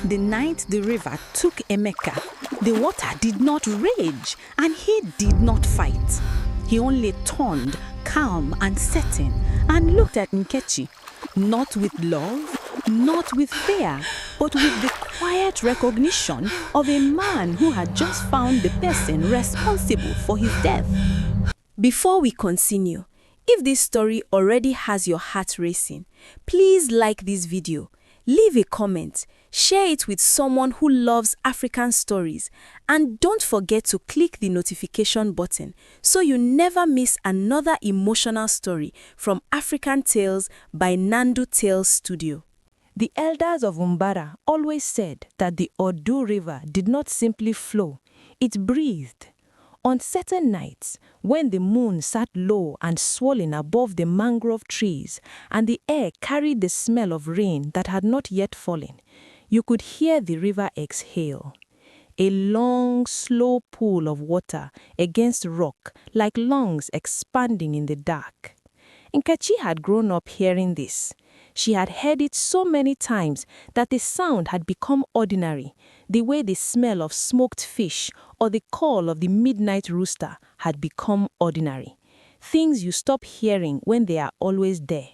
The night the river took Emeka, the water did not rage and he did not fight. He only turned calm and certain and looked at Nkechi, not with love, not with fear, but with the quiet recognition of a man who had just found the person responsible for his death. Before we continue, if this story already has your heart racing, please like this video, leave a comment, share it with someone who loves African stories, and don't forget to click the notification button so you never miss another emotional story from African Tales by Nandu Tales Studio. The elders of Umbara always said that the Odu River did not simply flow, it breathed. On certain nights, when the moon sat low and swollen above the mangrove trees, and the air carried the smell of rain that had not yet fallen, you could hear the river exhale. A long, slow pool of water against rock, like lungs expanding in the dark. Nkechi had grown up hearing this. She had heard it so many times that the sound had become ordinary, the way the smell of smoked fish or the call of the midnight rooster had become ordinary. Things you stop hearing when they are always there.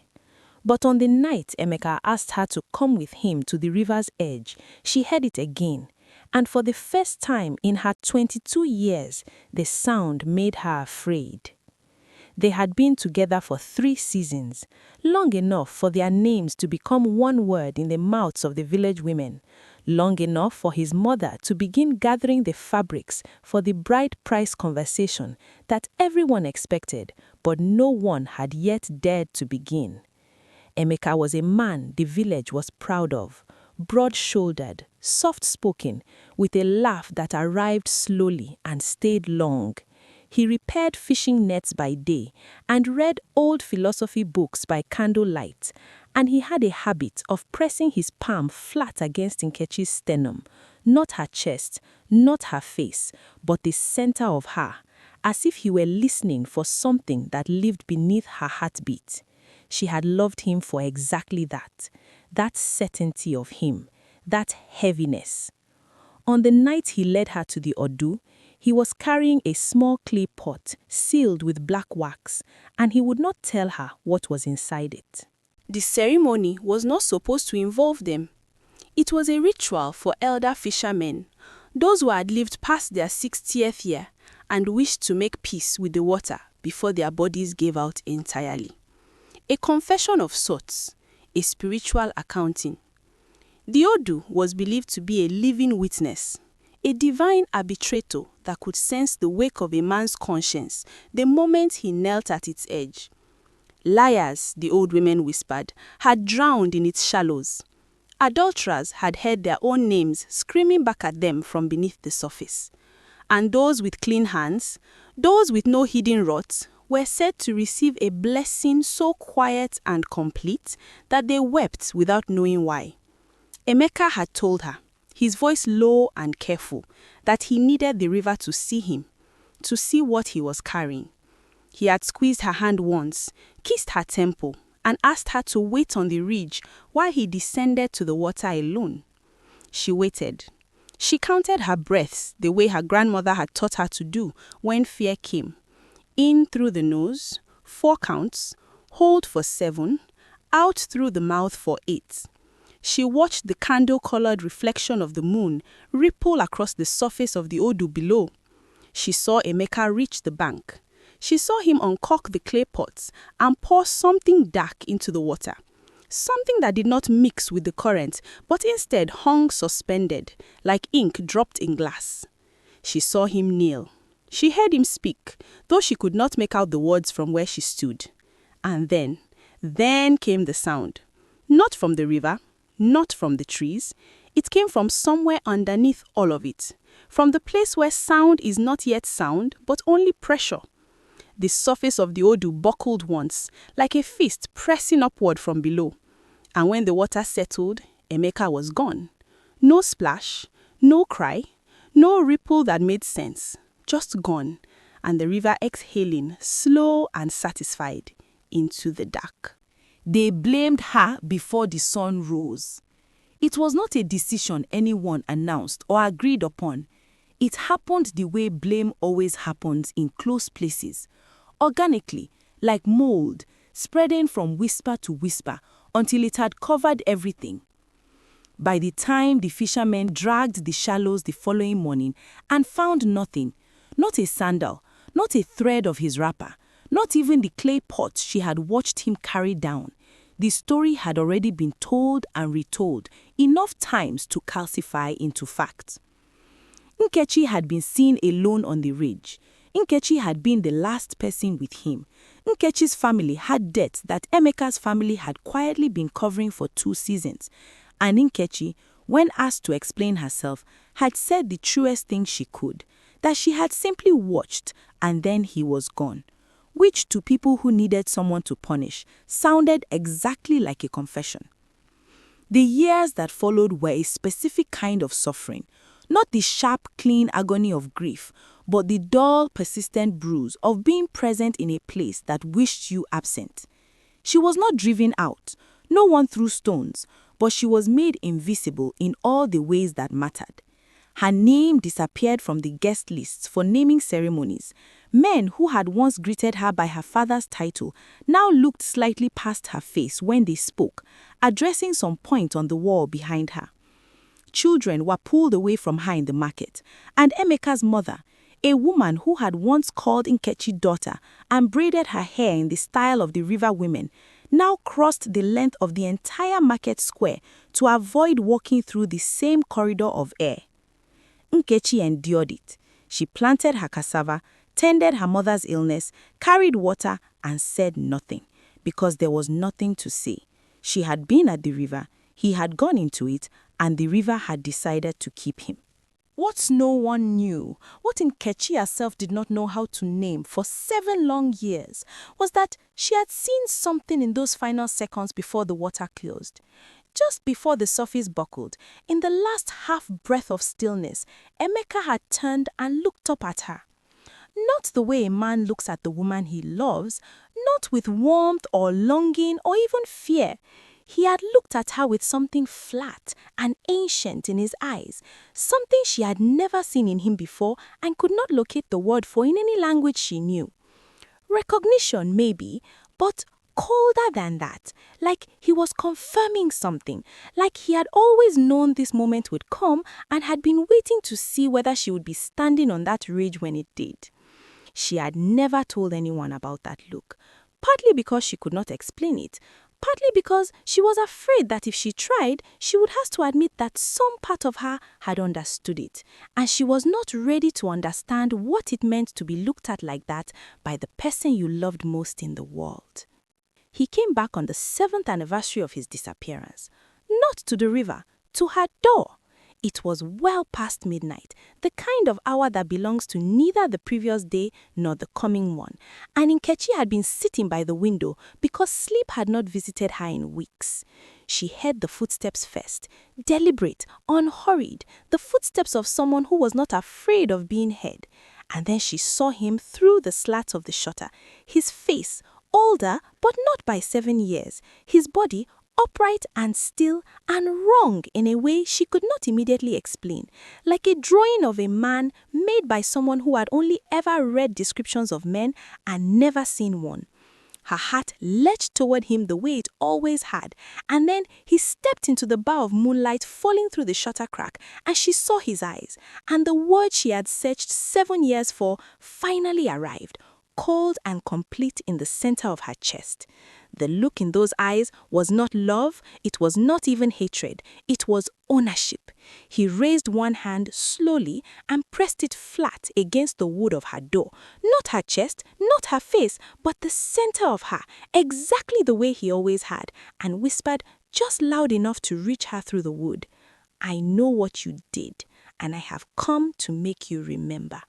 But on the night Emeka asked her to come with him to the river's edge, she heard it again. And for the first time in her 22 years, the sound made her afraid. They had been together for 3 seasons, long enough for their names to become one word in the mouths of the village women, long enough for his mother to begin gathering the fabrics for the bride price conversation that everyone expected, but no one had yet dared to begin. Emeka was a man the village was proud of, broad-shouldered, soft-spoken, with a laugh that arrived slowly and stayed long. He repaired fishing nets by day and read old philosophy books by candlelight, and he had a habit of pressing his palm flat against Nkechi's sternum, not her chest, not her face, but the center of her, as if he were listening for something that lived beneath her heartbeat. She had loved him for exactly that certainty of him, that heaviness. On the night he led her to the Odu, he was carrying a small clay pot sealed with black wax, and he would not tell her what was inside it. The ceremony was not supposed to involve them. It was a ritual for elder fishermen, those who had lived past their 60th year and wished to make peace with the water before their bodies gave out entirely. A confession of sorts, a spiritual accounting. The Odu was believed to be a living witness, a divine arbitrator that could sense the wake of a man's conscience the moment he knelt at its edge. Liars, the old women whispered, had drowned in its shallows. Adulterers had heard their own names screaming back at them from beneath the surface. And those with clean hands, those with no hidden rot, were said to receive a blessing so quiet and complete that they wept without knowing why. Emeka had told her, his voice low and careful, that he needed the river to see him, to see what he was carrying. He had squeezed her hand once, kissed her temple, and asked her to wait on the ridge while he descended to the water alone. She waited. She counted her breaths the way her grandmother had taught her to do when fear came. In through the nose, 4 counts, hold for 7, out through the mouth for 8. She watched the candle-colored reflection of the moon ripple across the surface of the Odu below. She saw Emeka reach the bank. She saw him uncork the clay pots and pour something dark into the water. Something that did not mix with the current, but instead hung suspended, like ink dropped in glass. She saw him kneel. She heard him speak, though she could not make out the words from where she stood. And then came the sound. Not from the river, not from the trees. It came from somewhere underneath all of it, from the place where sound is not yet sound, but only pressure. The surface of the Odu buckled once, like a fist pressing upward from below. And when the water settled, Emeka was gone. No splash, no cry, no ripple that made sense. Just gone, and the river exhaling, slow and satisfied, into the dark. They blamed her before the sun rose. It was not a decision anyone announced or agreed upon. It happened the way blame always happens in close places, organically, like mold, spreading from whisper to whisper until it had covered everything. By the time the fishermen dragged the shallows the following morning and found nothing, not a sandal, not a thread of his wrapper, not even the clay pot she had watched him carry down, the story had already been told and retold enough times to calcify into fact. Nkechi had been seen alone on the ridge. Nkechi had been the last person with him. Nkechi's family had debts that Emeka's family had quietly been covering for 2 seasons. And Nkechi, when asked to explain herself, had said the truest thing she could, that she had simply watched and then he was gone, which to people who needed someone to punish sounded exactly like a confession. The years that followed were a specific kind of suffering, not the sharp, clean agony of grief, but the dull, persistent bruise of being present in a place that wished you absent. She was not driven out, no one threw stones, but she was made invisible in all the ways that mattered. Her name disappeared from the guest lists for naming ceremonies. Men who had once greeted her by her father's title now looked slightly past her face when they spoke, addressing some point on the wall behind her. Children were pulled away from her in the market, and Emeka's mother, a woman who had once called Nkechi daughter and braided her hair in the style of the river women, now crossed the length of the entire market square to avoid walking through the same corridor of air. Nkechi endured it. She planted her cassava, tended her mother's illness, carried water, and said nothing, because there was nothing to say. She had been at the river, he had gone into it, and the river had decided to keep him. What no one knew, what Nkechi herself did not know how to name for 7 long years, was that she had seen something in those final seconds before the water closed. Just before the surface buckled, in the last half-breath of stillness, Emeka had turned and looked up at her. Not the way a man looks at the woman he loves, not with warmth or longing or even fear. He had looked at her with something flat and ancient in his eyes, something she had never seen in him before and could not locate the word for in any language she knew. Recognition, maybe, but colder than that, like he was confirming something, like he had always known this moment would come and had been waiting to see whether she would be standing on that ridge when it did. She had never told anyone about that look, partly because she could not explain it, partly because she was afraid that if she tried, she would have to admit that some part of her had understood it, and she was not ready to understand what it meant to be looked at like that by the person you loved most in the world. He came back on the 7th anniversary of his disappearance, not to the river, to her door. It was well past midnight, the kind of hour that belongs to neither the previous day nor the coming one, and Nkechi had been sitting by the window because sleep had not visited her in weeks. She heard the footsteps first, deliberate, unhurried, the footsteps of someone who was not afraid of being heard, and then she saw him through the slats of the shutter, his face, older but not by 7 years, his body upright and still and wrong in a way she could not immediately explain, like a drawing of a man made by someone who had only ever read descriptions of men and never seen one. Her heart leapt toward him the way it always had, and then he stepped into the bar of moonlight falling through the shutter crack, and she saw his eyes, and the word she had searched 7 years for finally arrived, cold and complete in the center of her chest. The look in those eyes was not love, it was not even hatred, it was ownership. He raised one hand slowly and pressed it flat against the wood of her door, not her chest, not her face, but the center of her, exactly the way he always had, and whispered just loud enough to reach her through the wood, "I know what you did, and I have come to make you remember."